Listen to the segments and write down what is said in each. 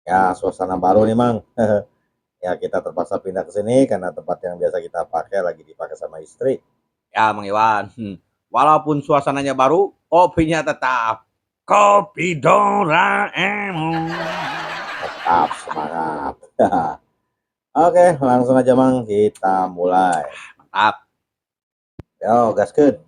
Ya, suasana baru nih, Mang. Ya, kita terpaksa pindah ke sini karena tempat yang biasa kita pakai lagi dipakai sama istri. Ya, Mang Iwan. Walaupun suasananya baru, kopinya tetap kopi Doraemon. Tetap semangat. Oke, langsung aja, Mang. Kita mulai. Mantap. Yo, gaskeun.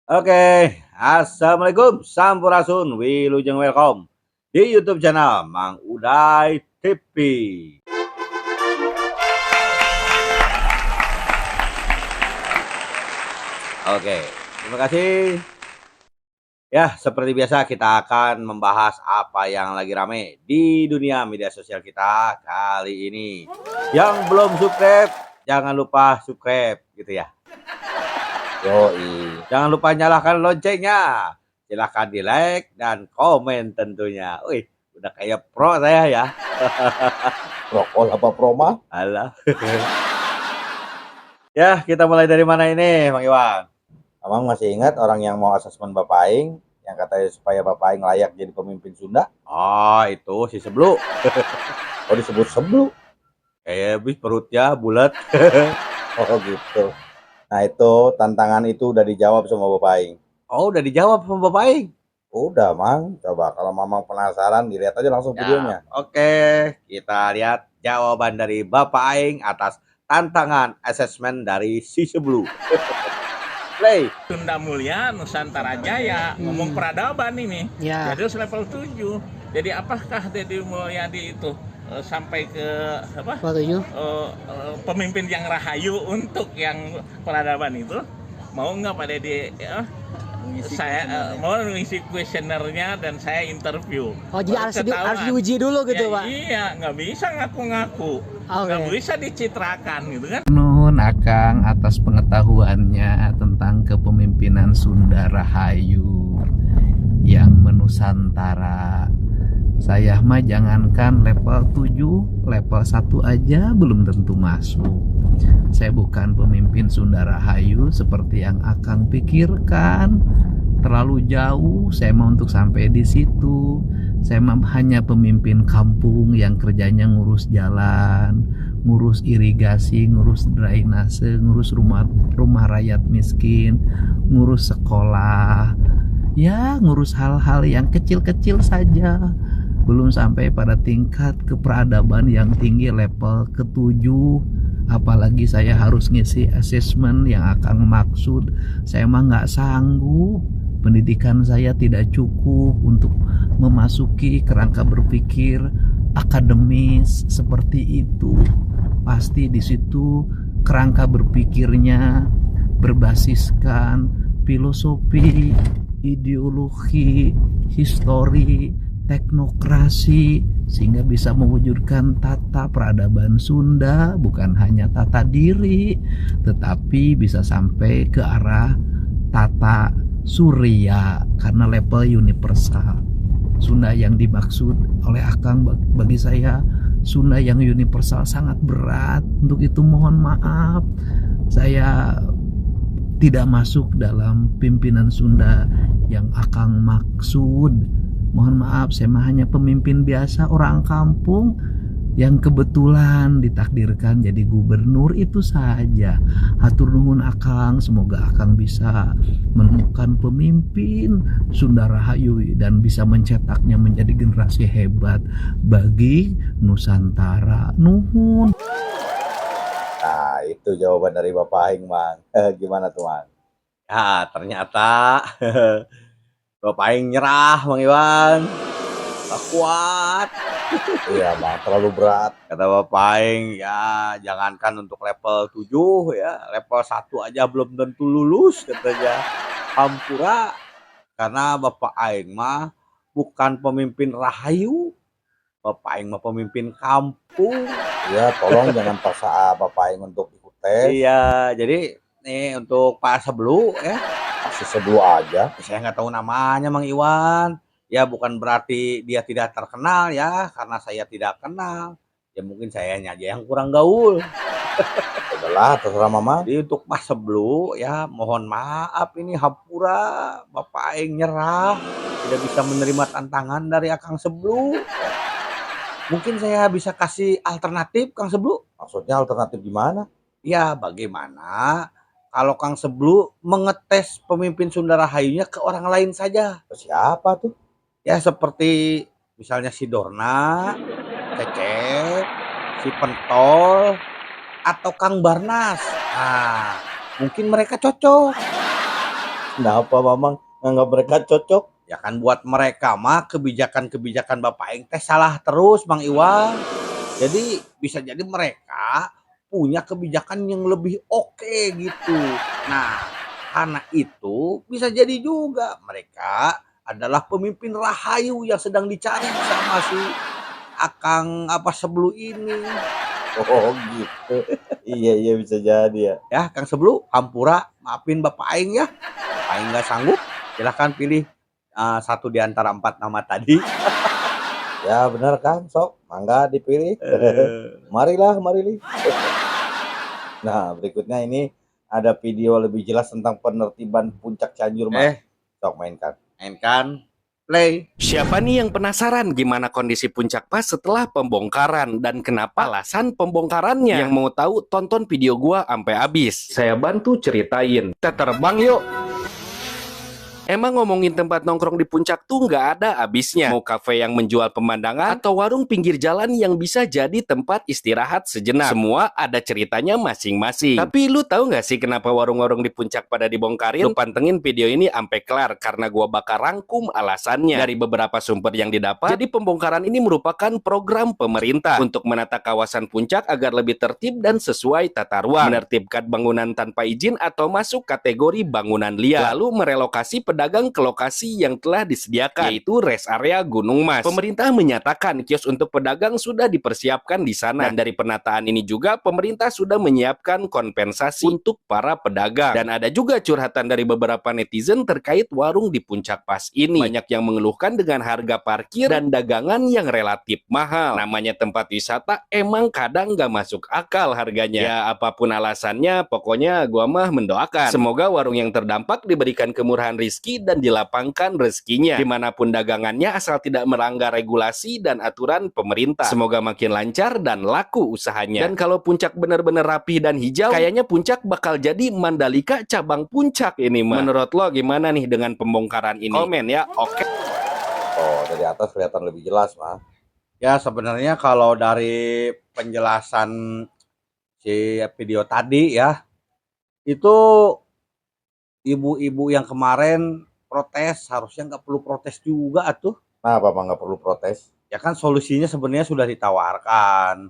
Oke, assalamualaikum, sampurasun, wilujeng welcome di YouTube channel Mang Uday TV. Oke, terima kasih. Ya, seperti biasa kita akan membahas apa yang lagi rame di dunia media sosial kita kali ini. Yang belum subscribe, jangan lupa subscribe gitu ya. Yoi. Jangan lupa nyalakan loncengnya. Silahkan di like dan komen tentunya. Wih, udah kayak pro saya ya. Prokol apa proma? Alah. Ya, kita mulai dari mana ini, Bang Iwan? Amang masih ingat orang yang mau asesmen Bapak Aing yang katanya supaya Bapak Aing layak jadi pemimpin Sunda? Oh, itu si Seblu. Oh, disebut seblu. Kayak habis perutnya bulat. Oh, gitu. Nah, itu tantangan itu udah dijawab sama Bapak Aing. Oh, udah dijawab sama Bapak Aing. Udah, Mang. Coba kalau Mamang penasaran, dilihat aja langsung Ya, videonya. oke. Kita lihat jawaban dari Bapak Aing atas tantangan asesmen dari si Seblu. Play. Sunda Mulia, Nusantara Jaya, ngomong peradaban ini. Ya. Jadi harus level 7. Jadi apakah Deddy Mulyadi itu sampai ke apa? Pemimpin yang rahayu untuk yang peradaban itu? Mau nggak Pak Deddy? Saya mau ngisi kuesionernya dan saya interview. Oh, jadi harus diuji dulu gitu, ya, Pak? Iya, nggak bisa ngaku-ngaku, nggak bisa dicitrakan gitu kan? Nun Akang atas pengetahuannya tentang kepemimpinan Sunda Rahayu yang menusantara. Saya mah jangankan level 7, level 1 aja belum tentu masuk. Saya bukan pemimpin Sunda Rahayu seperti yang Akang pikirkan. Terlalu jauh saya mau untuk sampai di situ. Saya mah hanya pemimpin kampung yang kerjanya ngurus jalan, ngurus irigasi, ngurus drainase, ngurus rumah rakyat miskin, ngurus sekolah. Ya, ngurus hal-hal yang kecil-kecil saja. Belum sampai pada tingkat keperadaban yang tinggi level ke-7. Apalagi saya harus ngisi asesmen yang akan maksud. Saya mah nggak sanggup. Pendidikan saya tidak cukup untuk memasuki kerangka berpikir akademis seperti itu. Pasti di situ kerangka berpikirnya berbasiskan filosofi, ideologi, histori, teknokrasi, sehingga bisa mewujudkan tata peradaban Sunda, bukan hanya tata diri, tetapi bisa sampai ke arah tata surya karena level universal. Sunda yang dimaksud oleh Akang bagi saya, Sunda yang universal sangat berat. Untuk itu mohon maaf, saya tidak masuk dalam pimpinan Sunda yang Akang maksud. Mohon maaf, saya mah hanya pemimpin biasa, orang kampung yang kebetulan ditakdirkan jadi gubernur, itu saja. Hatur nuhun Akang, semoga Akang bisa menemukan pemimpin Sunda Rahayu dan bisa mencetaknya menjadi generasi hebat bagi Nusantara. Nuhun. Nah, itu jawaban dari Bapak Aing, Mang. Gimana tuh, Mang? Ya, ternyata Bapak Aing nyerah, Bang Iwan. Gak kuat. Iya, Mang, terlalu berat. Kata Bapak Aing, ya jangankan untuk level 7 ya, level 1 aja belum tentu lulus katanya. Hampura. Karena Bapak Aing mah bukan pemimpin rahayu. Bapak Aing mah pemimpin kampung. Ya, tolong jangan paksa Bapak Aing untuk ikut tes. Iya, jadi nih untuk Pak Sebelu ya. Masih sebelu aja. Saya nggak tahu namanya, Mang Iwan. Ya bukan berarti dia tidak terkenal ya, karena saya tidak kenal. Ya mungkin sayanya aja yang kurang gaul. Udahlah, terserah Mama. Jadi untuk Pak Sebelu ya mohon maaf ini hampura, Bapak Aing nyerah, tidak bisa menerima tantangan dari Akang Sebelu. Mungkin saya bisa kasih alternatif, Kang Seblu. Maksudnya alternatif gimana? Ya, bagaimana kalau Kang Seblu mengetes pemimpin Sunda Rahayunya ke orang lain saja? Siapa tuh? Ya, seperti misalnya si Dorna, Cecep, si Pentol, atau Kang Barnas. Nah, mungkin mereka cocok. Kenapa Mamang nganggap mereka cocok? Ya kan buat mereka mah kebijakan-kebijakan Bapak Aing teh salah terus, Bang Iwan. Jadi bisa jadi mereka punya kebijakan yang lebih oke gitu. Nah, karena itu bisa jadi juga mereka adalah pemimpin Rahayu yang sedang dicari sama si Akang apa Seblu ini. Oh gitu. Iya bisa jadi ya. Ya, Kang Seblu, hampura, maafin Bapak Aing ya. Bapak Aing nggak sanggup, silahkan pilih satu di antara 4 nama tadi. Ya benar kan, sok mangga dipilih. Marilah. Nah berikutnya ini ada video lebih jelas tentang penertiban puncak Cianjur, Mas. Sok mainkan. Play. Siapa nih yang penasaran gimana kondisi puncak pas setelah pembongkaran dan kenapa alasan pembongkarannya? Yang mau tahu tonton video gua sampai habis. Saya bantu ceritain. Kita terbang yuk. Emang ngomongin tempat nongkrong di puncak tuh nggak ada habisnya. Mau kafe yang menjual pemandangan atau warung pinggir jalan yang bisa jadi tempat istirahat sejenak. Semua ada ceritanya masing-masing. Tapi lu tahu nggak sih kenapa warung-warung di puncak pada dibongkarin? Lu pantengin video ini sampai kelar karena gua bakal rangkum alasannya dari beberapa sumber yang didapat. Jadi pembongkaran ini merupakan program pemerintah untuk menata kawasan puncak agar lebih tertib dan sesuai tata ruang, menertibkan bangunan tanpa izin atau masuk kategori bangunan liar, lalu merelokasi pedagang ke lokasi yang telah disediakan, yaitu rest area Gunung Mas. Pemerintah menyatakan kios untuk pedagang sudah dipersiapkan di sana. Dan dari penataan ini juga pemerintah sudah menyiapkan kompensasi untuk para pedagang. Dan ada juga curhatan dari beberapa netizen terkait warung di Puncak Pas ini. Banyak yang mengeluhkan dengan harga parkir dan dagangan yang relatif mahal. Namanya tempat wisata emang kadang nggak masuk akal harganya. Ya apapun alasannya, pokoknya gua mah mendoakan semoga warung yang terdampak diberikan kemurahan rezeki dan dilapangkan rezekinya dimanapun dagangannya asal tidak melanggar regulasi dan aturan pemerintah. Semoga makin lancar dan laku usahanya. Dan kalau puncak benar-benar rapi dan hijau, kayaknya puncak bakal jadi Mandalika cabang puncak ini mah. Menurut lo gimana nih dengan pembongkaran ini? Komen ya. Oke. Oh dari atas kelihatan lebih jelas, Mas. Ya sebenarnya kalau dari penjelasan si video tadi ya, itu ibu-ibu yang kemarin protes harusnya nggak perlu protes juga atuh. Nah, Bapak nggak perlu protes? Ya kan solusinya sebenarnya sudah ditawarkan,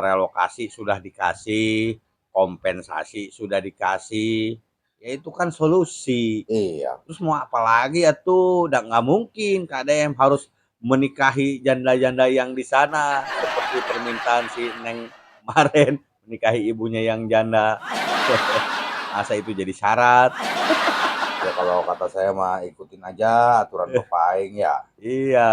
relokasi sudah dikasih, kompensasi sudah dikasih, ya itu kan solusi. Iya. Terus mau apa lagi atuh? Udah nggak mungkin KDM harus menikahi janda-janda yang di sana seperti permintaan si Neng kemarin menikahi ibunya yang janda. Masa itu jadi syarat? Ya kalau kata saya mah ikutin aja aturan Bapak Aing ya. Iya.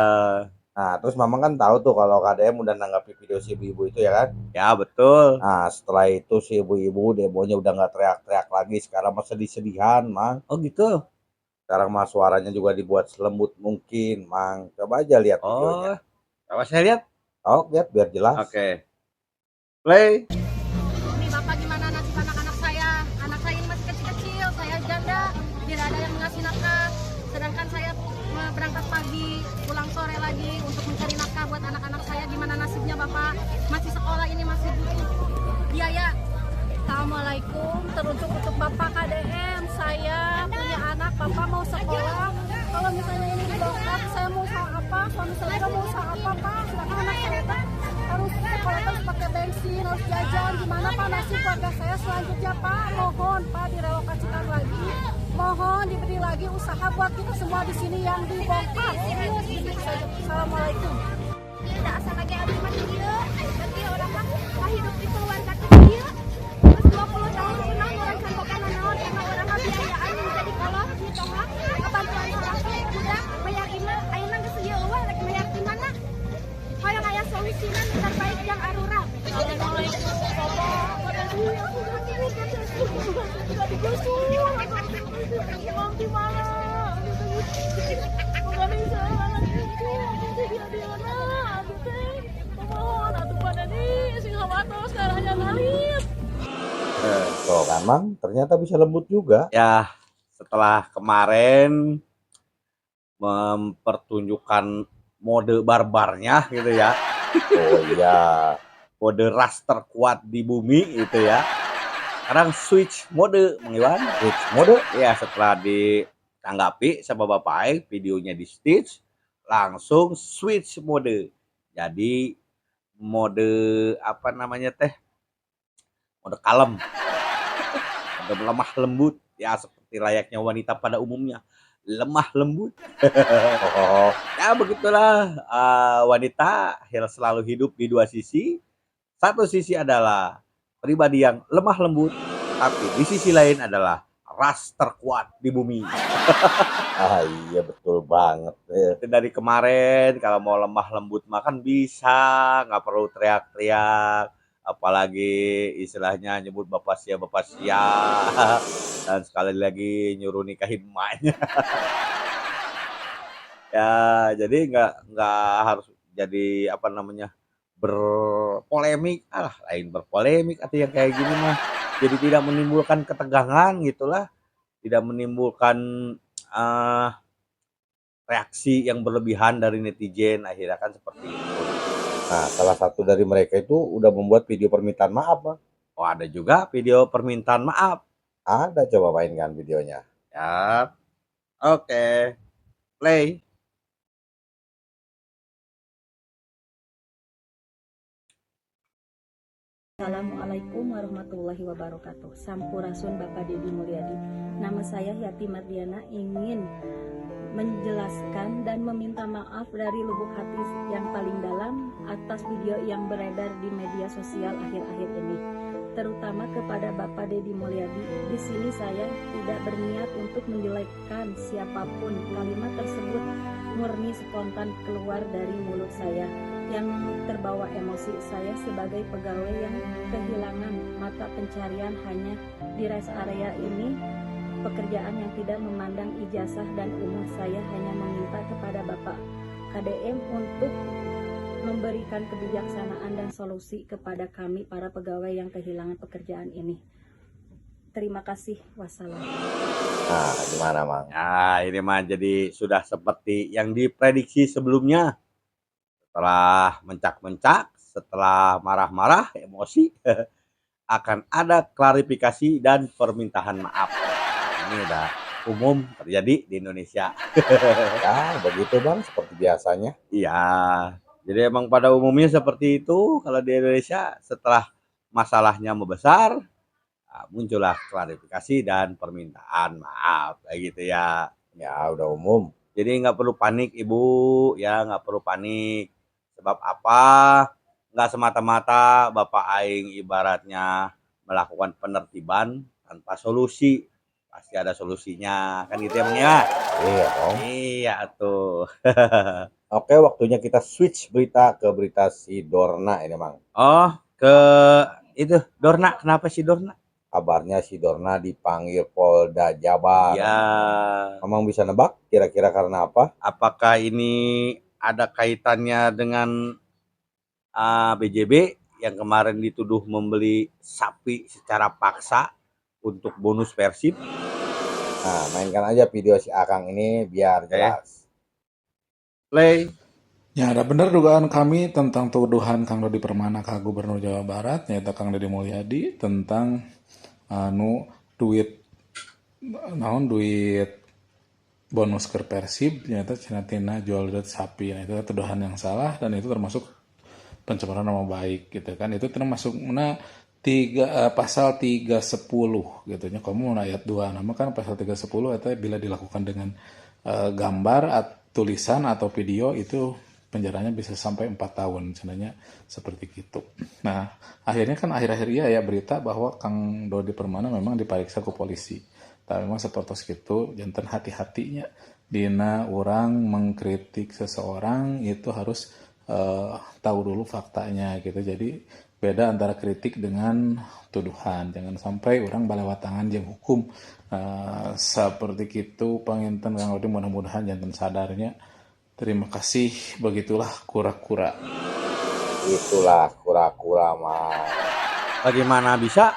Nah terus Mamang kan tahu tuh kalau KDM udah nanggapi video si ibu-ibu itu ya kan? Ya betul. Nah setelah itu si ibu-ibu demonya udah nggak teriak-teriak lagi, sekarang mah sedih-sedihan, Mang. Oh gitu? Sekarang mah suaranya juga dibuat selembut mungkin, Mang. Coba aja lihat videonya. Coba saya lihat. Oh lihat biar jelas. Oke. Play. Ini Bapak gimana nasib anak-anak saya? Anak saya ini masih kecil-kecil, saya janda, tidak ada yang mengasih nafkah. Sedangkan saya berangkat pagi, pulang sore lagi untuk mencari nafkah buat anak-anak saya. Gimana nasibnya Bapak? Masih sekolah ini masih butuh biaya. Assalamualaikum, teruntuk untuk Bapak KDM. Saya punya anak, Bapak mau sekolah. Kalau misalnya ini dibongkar, saya mau usaha apa? Suami saya mau usaha apa, Pak? Sedangkan anak saya harus sekolah harus pakai bensin, harus jajan. Gimana Pak nasib keluarga saya selanjutnya, Pak? Mohon Pak direlokasikan lagi. Mohon diberi lagi usaha buat kita semua di sini yang dibongkar. Assalamualaikum. Tidak asal lagi abis mati dia. Nanti orang mah hidup di keluarga kecil. Terus 20 tahun kenal orang kantokan naon karena orang biayaan menjadi kolot gitu mah. Kebantuan orang udah bayar imah, ayeuna geus ieu eueuh rek bayar di mana? Hoyong aya solusina nu terbaik yang arurang. Assalamualaikum. Sudah digusur. Emang di mana? Bukan bisa anak itu. Jadi ada anak. Nah, Mang, ternyata bisa lembut juga. Ya, setelah kemarin mempertunjukkan mode barbarnya gitu ya. Oh iya, Mode ras terkuat di bumi gitu ya. Sekarang switch mode, Mang Iwan. switch mode. Ya, setelah ditanggapi sama Bapak Aing, videonya di stitch, langsung switch mode. Jadi mode apa namanya teh? Mode kalem, mode lemah lembut. Ya, seperti layaknya wanita pada umumnya, lemah lembut. Oh, Ya begitulah, wanita yang selalu hidup di dua sisi. Satu sisi adalah pribadi yang lemah lembut, tapi di sisi lain adalah ras terkuat di bumi. ah iya betul banget. Itu dari kemarin kalau mau lemah lembut makan bisa, nggak perlu teriak-teriak. Apalagi istilahnya nyebut bapak sia dan sekali lagi nyuruh nikahin emaknya. Ya, jadi nggak harus jadi apa namanya berpolemik, lain berpolemik atau yang kayak gini mah. Jadi tidak menimbulkan ketegangan gitulah, tidak menimbulkan eh, reaksi yang berlebihan dari netizen, akhirnya kan seperti itu. Nah, salah satu dari mereka itu udah membuat video permintaan maaf, Bang. Oh, ada juga video permintaan maaf. Ada, coba mainkan videonya. Ya, oke, play. Assalamualaikum warahmatullahi wabarakatuh. Sampurasun Bapak Deddy Mulyadi. Nama saya Yati Mardiana, ingin menjelaskan dan meminta maaf dari lubuk hati yang paling dalam atas video yang beredar di media sosial akhir-akhir ini, terutama kepada Bapak Deddy Mulyadi. Di sini saya tidak berniat untuk menjelekkan siapapun. Kalimat tersebut murni spontan keluar dari mulut saya yang terbawa emosi. Saya sebagai pegawai yang kehilangan mata pencarian hanya di rest area ini, pekerjaan yang tidak memandang ijazah dan umur, saya hanya meminta kepada Bapak KDM untuk memberikan kebijaksanaan dan solusi kepada kami para pegawai yang kehilangan pekerjaan ini. Terima kasih. Wassalam. Nah, gimana, Mang? Nah, ini mah jadi sudah seperti yang diprediksi sebelumnya. Setelah mencak-mencak, setelah marah-marah, emosi, akan ada klarifikasi dan permintaan maaf. Ini udah umum terjadi di Indonesia. Ya, begitu, Bang, seperti biasanya. Iya, jadi emang pada umumnya seperti itu kalau di Indonesia. Setelah masalahnya membesar, muncullah klarifikasi dan permintaan maaf, kayak gitu ya. Ya, udah umum. Jadi nggak perlu panik Ibu, ya nggak perlu panik. Sebab apa? Nggak semata-mata Bapak Aing ibaratnya melakukan penertiban tanpa solusi. Pasti ada solusinya, kan gitu ya Bang ya? Iya, dong. Iya tuh. Oke, waktunya kita switch berita ke berita si Dorna ini, Mang. Oh, ke itu Dorna, kenapa sih Dorna? Kabarnya si Dorna dipanggil Polda Jabar. Ya, Emang bisa nebak kira-kira karena apa? apakah ini ada kaitannya dengan BJB yang kemarin dituduh membeli sapi secara paksa untuk bonus Persib? Nah, mainkan aja video si Akang ini biar jelas. Play. Ya, ada benar dugaan kami tentang tuduhan Kang Dodi Permana ka Gubernur Jawa Barat, nyata Kang Deddy Mulyadi, tentang duit bonus ke Persib, nyata Cina jual duit sapi. Nah, itu tuduhan yang salah dan itu termasuk pencemaran nama baik gitu kan. Itu termasuk pasal 310 gitu nya. Kamu ayat 2 nama kan pasal 310 itu bila dilakukan dengan gambar, tulisan atau video itu penjaranya bisa sampai 4 tahun sebenarnya seperti itu. Nah, akhirnya kan akhir-akhir ya berita bahwa Kang Dodi Permana memang diperiksa ke polisi. Tapi memang seperti itu, jantan hati-hatinya dina orang mengkritik seseorang itu harus tahu dulu faktanya gitu. Jadi beda antara kritik dengan tuduhan. Jangan sampai orang balewat tangan jeung hukum seperti itu. Panginten Kang Dodi mudah-mudahan jantan sadarnya. Terima kasih, begitulah kura-kura. Itulah kura-kura mah. Bagaimana bisa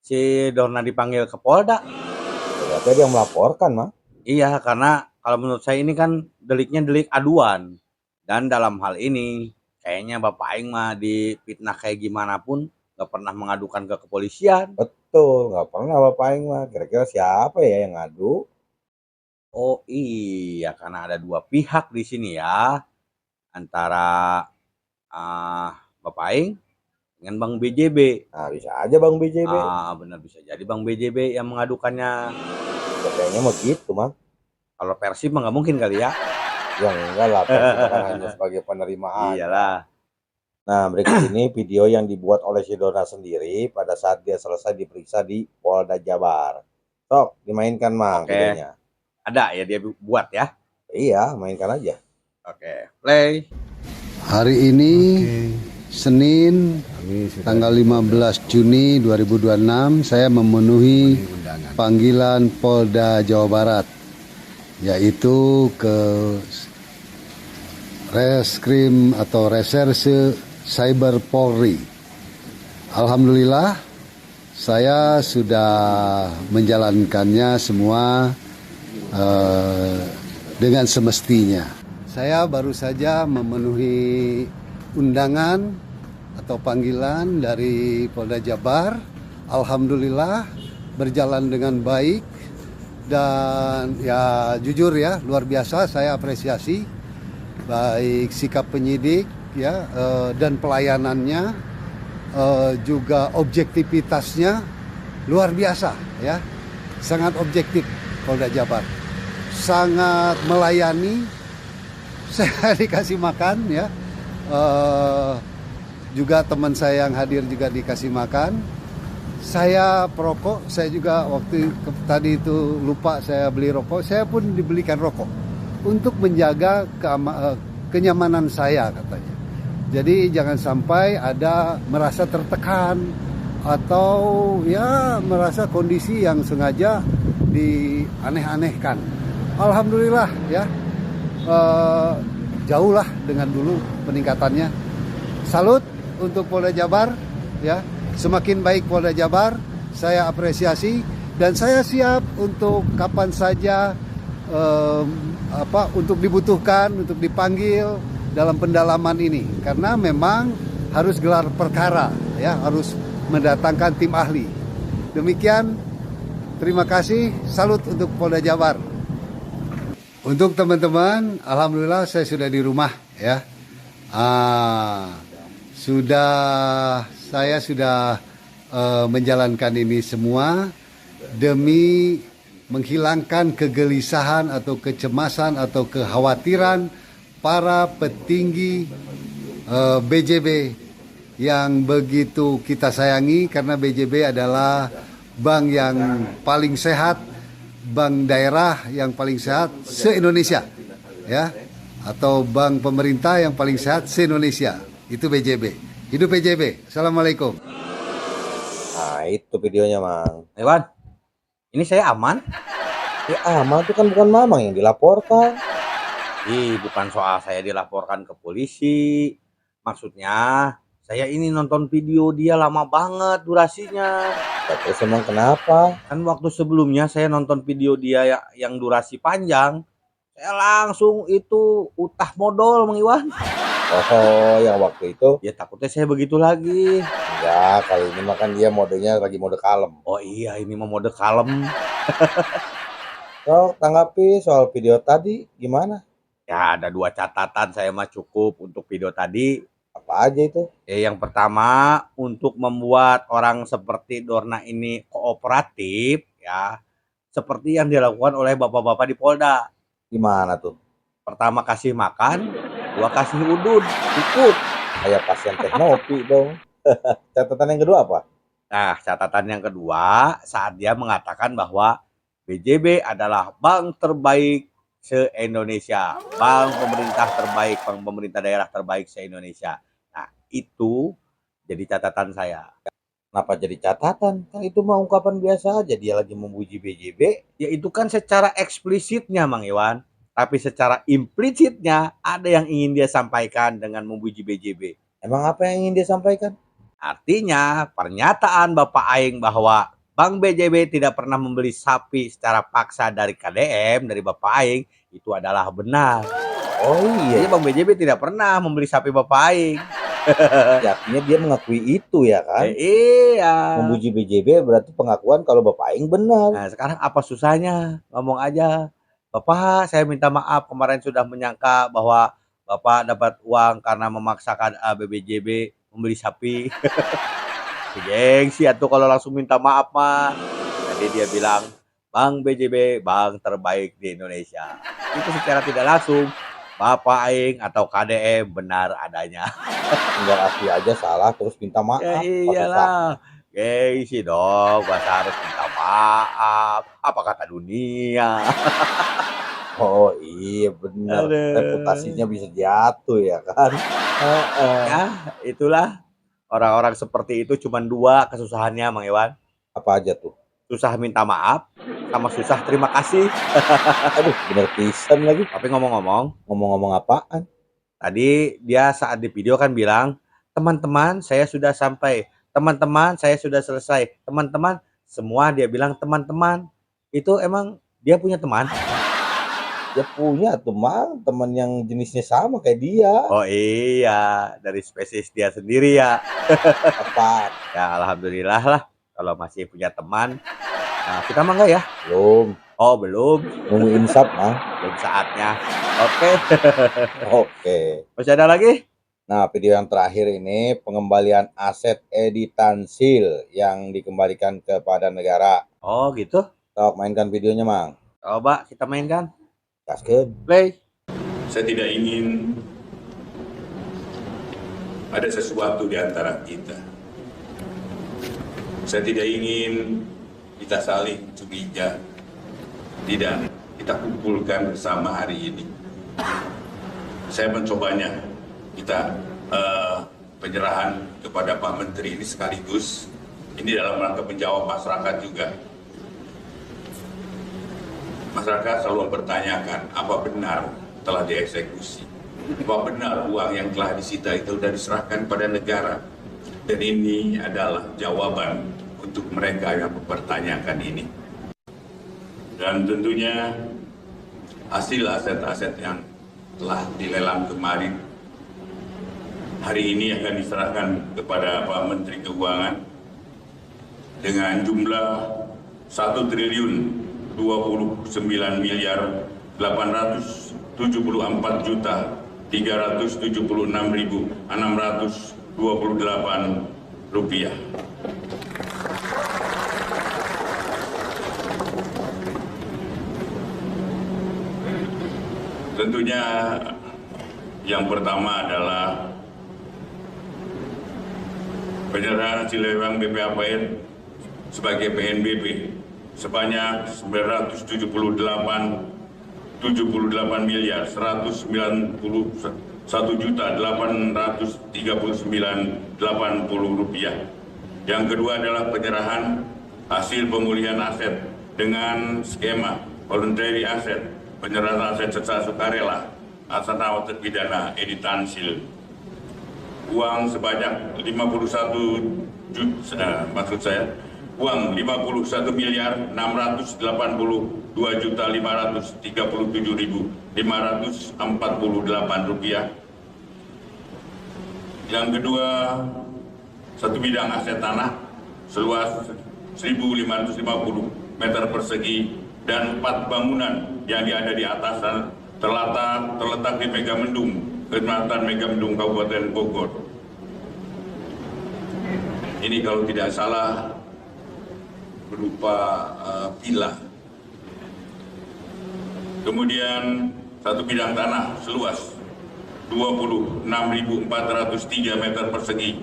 si Dorna dipanggil ke Polda. Berarti dia melaporkan, Mang. Iya, karena kalau menurut saya ini kan deliknya delik aduan. Dan dalam hal ini kayaknya Bapak Aing mah difitnah kayak gimana pun nggak pernah mengadukan ke kepolisian. Betul, nggak pernah Bapak Aing mah. Kira-kira siapa ya yang ngadu? Oh iya, karena ada dua pihak di sini ya, antara Bapak Aing dengan Bang BJB. Nah, bisa aja Bang BJB. Benar, bisa jadi Bang BJB yang mengadukannya. Ya, kayaknya mau gitu, Mang. Kalau Persib mah nggak mungkin kali ya. Ya enggak lah, Persib kan hanya sebagai penerima aja. Iyalah. Nah, berikut ini video yang dibuat oleh si Dona sendiri pada saat dia selesai diperiksa di Polda Jabar. Sok, dimainkan, Mang, Oke. videonya. Ada ya dia buat ya. Iya, mainkan aja. Oke, play. Hari ini Senin tanggal 15 Juni 2026 saya memenuhi panggilan Polda Jawa Barat, yaitu ke Reskrim atau Reserse Cyber Polri. Alhamdulillah saya sudah menjalankannya semua dengan semestinya. Saya baru saja memenuhi undangan atau panggilan dari Polda Jabar. Alhamdulillah berjalan dengan baik dan ya jujur ya luar biasa, saya apresiasi baik sikap penyidik ya dan pelayanannya, juga objektivitasnya luar biasa ya, sangat objektif Polda Jabar, sangat melayani. Saya dikasih makan ya, juga teman saya yang hadir juga dikasih makan. Saya perokok, saya juga waktu tadi itu lupa saya beli rokok, saya pun dibelikan rokok untuk menjaga kenyamanan saya katanya. Jadi jangan sampai ada merasa tertekan atau ya merasa kondisi yang sengaja dianeh-anehkan. Alhamdulillah ya, jauh lah dengan dulu peningkatannya. Salut untuk Polda Jabar ya, semakin baik Polda Jabar, saya apresiasi dan saya siap untuk kapan saja untuk dibutuhkan, untuk dipanggil dalam pendalaman ini, karena memang harus gelar perkara ya, harus mendatangkan tim ahli. Demikian, terima kasih, salut untuk Polda Jabar. Untuk teman-teman, alhamdulillah saya sudah di rumah ya. Saya sudah menjalankan ini semua demi menghilangkan kegelisahan atau kecemasan atau kekhawatiran para petinggi BJB yang begitu kita sayangi, karena BJB adalah bank yang paling sehat, bank daerah yang paling sehat se-Indonesia ya, atau bank pemerintah yang paling sehat se-Indonesia. Itu BJB. Hidup BJB. Assalamualaikum. Nah, itu videonya, Mang. Iwan, ini saya aman? Ya aman, itu kan bukan Mamang yang dilaporkan. Bukan soal saya dilaporkan ke polisi. Maksudnya, saya ini nonton video dia lama banget durasinya. Terus emang kenapa? Kan waktu sebelumnya saya nonton video dia yang durasi panjang, saya langsung itu utah modal, Mang Iwan. Oh, yang waktu itu? Ya takutnya saya begitu lagi. Enggak, kali ini makan dia modenya lagi mode kalem. Oh iya, ini mah mode kalem. So, tanggapi soal video tadi gimana? Ya ada dua catatan saya mah cukup untuk video tadi. Apa aja itu? Yang pertama, untuk membuat orang seperti Dorna ini kooperatif ya, seperti yang dilakukan oleh bapak-bapak di Polda. Gimana tuh? Pertama kasih makan, dua kasih udun, cukup. Kayak pasien teknopi dong. Catatan yang kedua apa? Nah, catatan yang kedua saat dia mengatakan bahwa BJB adalah bank terbaik se-Indonesia, bank pemerintah terbaik, bank pemerintah daerah terbaik se-Indonesia. Nah, itu jadi catatan saya. Kenapa jadi catatan? Kan itu mah ungkapan biasa aja, dia lagi memuji BJB. Ya itu kan secara eksplisitnya, Mang Iwan. Tapi secara implisitnya ada yang ingin dia sampaikan dengan memuji BJB. Emang apa yang ingin dia sampaikan? Artinya pernyataan Bapak Aing bahwa Bang BJB tidak pernah membeli sapi secara paksa dari KDM, dari Bapak Aing, itu adalah benar. Oh Jadi iya, Bang BJB tidak pernah membeli sapi Bapak Aing. ya, artinya dia mengakui itu ya kan? Iya. Memuji BJB berarti pengakuan kalau Bapak Aing benar. Nah, sekarang apa susahnya? Ngomong aja. Bapak, saya minta maaf kemarin sudah menyangka bahwa Bapak dapat uang karena memaksakan BBJB membeli sapi. Gengsi atuh kalau langsung minta maaf mah. Jadi dia bilang, Bang BJB, bang terbaik di Indonesia. Itu secara tidak langsung, Bapak Aing atau KDM benar adanya. Tinggal akui aja salah terus minta maaf. Ya Apa susah? iyalah, gengsi dong, masa harus minta maaf. Apa kata dunia? Oh iya benar, Aduh. reputasinya bisa jatuh ya kan? Ya, itulah orang-orang seperti itu cuma dua kesusahannya, Mang Iwan. Apa aja tuh? Susah minta maaf sama susah terima kasih. Aduh, bener pisan lagi. Tapi ngomong-ngomong apaan? tadi dia saat di video kan bilang, teman-teman saya sudah sampai, teman-teman saya sudah selesai, teman-teman semua dia bilang teman-teman. Itu emang dia punya teman? Dia punya tuh Mang, teman yang jenisnya sama kayak dia. Oh iya, dari spesies dia sendiri ya. Apa? Ya alhamdulillah lah kalau masih punya teman. Nah, kita mah enggak ya? Belum. Oh belum. Nunggu insap Mang. Belum saatnya. Oke. Oke. Masih ada lagi? Nah, video yang terakhir ini pengembalian aset Edi Tansil yang dikembalikan kepada negara. Oh gitu. Sok mainkan videonya Mang. Coba kita mainkan. Gaskeun. Play. Saya tidak ingin ada sesuatu di antara kita. Saya tidak ingin kita saling curiga. Tidak, kita kumpulkan bersama hari ini. Saya mencobanya. Kita penyerahan kepada Pak Menteri ini sekaligus. Ini dalam rangka menjawab masyarakat juga. Masyarakat selalu mempertanyakan apa benar telah dieksekusi, apa benar uang yang telah disita itu sudah diserahkan pada negara. Dan ini adalah jawaban untuk mereka yang mempertanyakan ini. Dan tentunya hasil aset-aset yang telah dilelang kemarin hari ini akan diserahkan kepada Pak Menteri Keuangan dengan jumlah 1 triliun 29 miliar 874 juta 376.628 rupiah. Tentunya yang pertama adalah penyerahan hasil lelang BPAPN sebagai PNBP sebanyak 978 miliar 191 juta 839.80 rupiah. Yang kedua adalah penyerahan hasil pemulihan aset dengan skema voluntary asset, penyerahan aset secara sukarela atas nama terpidana Edi Tansil. Uang sebanyak 51 juta, uang 51 miliar 682 juta 537.548 rupiah. Yang kedua, satu bidang aset tanah seluas 1.550 meter persegi dan 4 bangunan yang ada di atas terletak di Megamendung, Kecamatan Megamendung, Kabupaten Bogor. Ini kalau tidak salah berupa villa. Kemudian satu bidang tanah seluas 26.403 meter persegi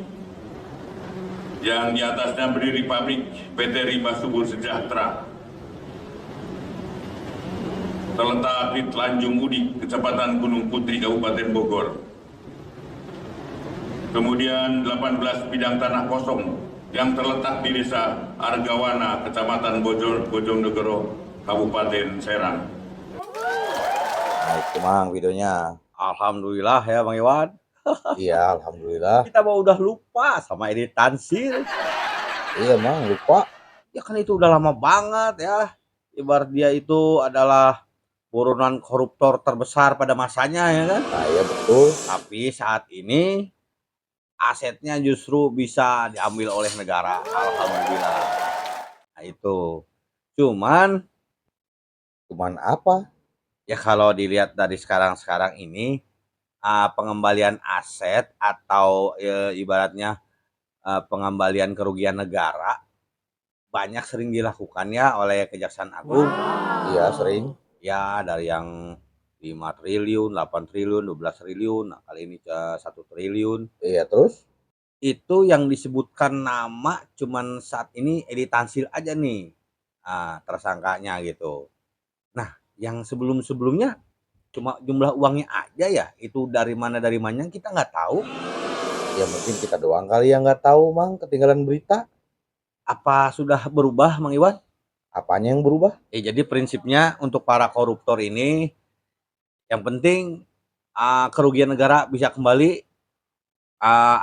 yang di atasnya berdiri pabrik PT Rimba Subur Sejahtera terletak di Tanjung Udik, Kecamatan Gunung Putri, Kabupaten Bogor. Kemudian 18 bidang tanah kosong yang terletak di Desa Argawana, Kecamatan Bojonegoro, Kabupaten Serang. Nah itu Mang videonya. Alhamdulillah ya Bang Iwan. Iya alhamdulillah. Kita mau udah lupa sama Edi Tansil. Iya Mang lupa. Ya kan itu udah lama banget ya. Ibarat dia itu adalah buronan koruptor terbesar pada masanya ya kan. Nah, iya betul. Tapi saat ini asetnya justru bisa diambil oleh negara. Alhamdulillah. Nah itu. Cuman apa? ya kalau dilihat dari sekarang ini pengembalian aset atau ibaratnya pengembalian kerugian negara banyak sering dilakukan ya oleh Kejaksaan Agung. Iya sering. Ya dari yang 5 triliun, 8 triliun, 12 triliun, nah kali ini 1 triliun. Iya terus? Itu yang disebutkan nama cuman saat ini Edi Tansil aja nih tersangkanya gitu. Nah yang sebelum-sebelumnya cuma jumlah uangnya aja ya, itu dari mana kita nggak tahu. Ya mungkin kita doang kali yang nggak tahu, Mang, ketinggalan berita. Apa sudah berubah, Mang Iwan? Apanya yang berubah? Jadi prinsipnya untuk para koruptor ini yang penting kerugian negara bisa kembali,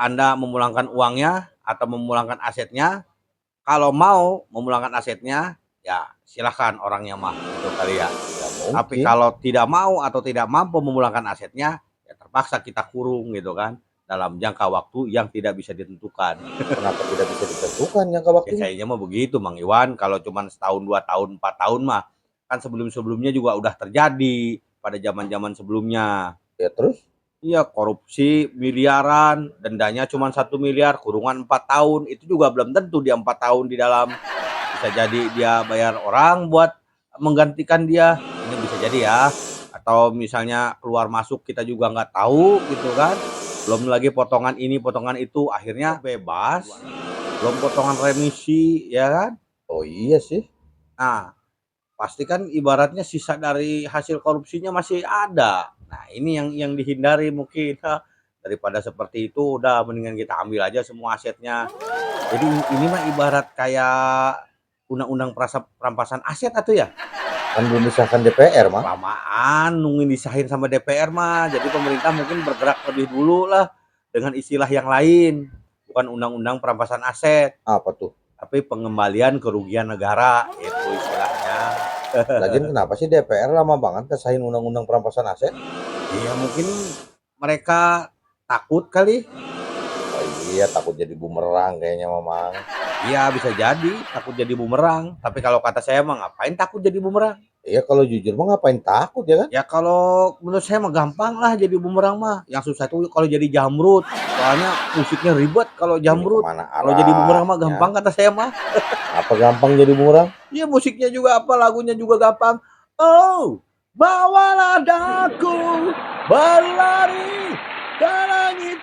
Anda memulangkan uangnya atau memulangkan asetnya. Kalau mau memulangkan asetnya, ya silahkan orangnya mah gitu kali ya. Tapi kalau tidak mau atau tidak mampu memulangkan asetnya, ya terpaksa kita kurung gitu kan, dalam jangka waktu yang tidak bisa ditentukan. Kenapa tidak bisa ditentukan jangka waktunya? Ya kayaknya mah begitu, Mang Iwan. Kalau cuma setahun, 2 tahun, 4 tahun mah kan sebelum-sebelumnya juga udah terjadi pada zaman-zaman sebelumnya. Ya terus? Iya, korupsi miliaran, dendanya cuma 1 miliar, kurungan 4 tahun. Itu juga belum tentu dia 4 tahun di dalam. Bisa jadi dia bayar orang buat menggantikan dia. Ini bisa jadi ya. Atau misalnya keluar masuk kita juga nggak tahu gitu kan. Belum lagi potongan ini, potongan itu, akhirnya bebas. Belum potongan remisi, ya kan? Oh iya sih. Nah, pasti kan ibaratnya sisa dari hasil korupsinya masih ada. Nah ini yang dihindari mungkin. Daripada seperti itu udah mendingan kita ambil aja semua asetnya. Jadi ini mah ibarat kayak undang-undang perampasan aset atau ya? Kan belum disahkan DPR, Mang. Lamaan nungguin disahin sama DPR mah. Jadi pemerintah mungkin bergerak lebih dulu lah dengan istilah yang lain. Bukan undang-undang perampasan aset. Apa tuh? Tapi pengembalian kerugian negara, itu istilahnya. Lagian kenapa sih DPR lama banget kesahin undang-undang perampasan aset? Iya mungkin mereka takut kali. Oh iya, takut jadi bumerang kayaknya, Mamang. Iya bisa jadi takut jadi bumerang. Tapi kalau kata saya mah ngapain takut jadi bumerang? Iya kalau jujur mah ngapain takut ya kan? Ya kalau menurut saya mah gampang lah jadi bumerang mah. Yang susah itu kalau jadi jamrut. Soalnya musiknya ribet kalau jamrut. Kalau jadi bumerang mah gampang kata saya mah. Apa gampang jadi bumerang? Iya musiknya juga apa, lagunya juga gampang. Oh, bawalah daku berlari ke langit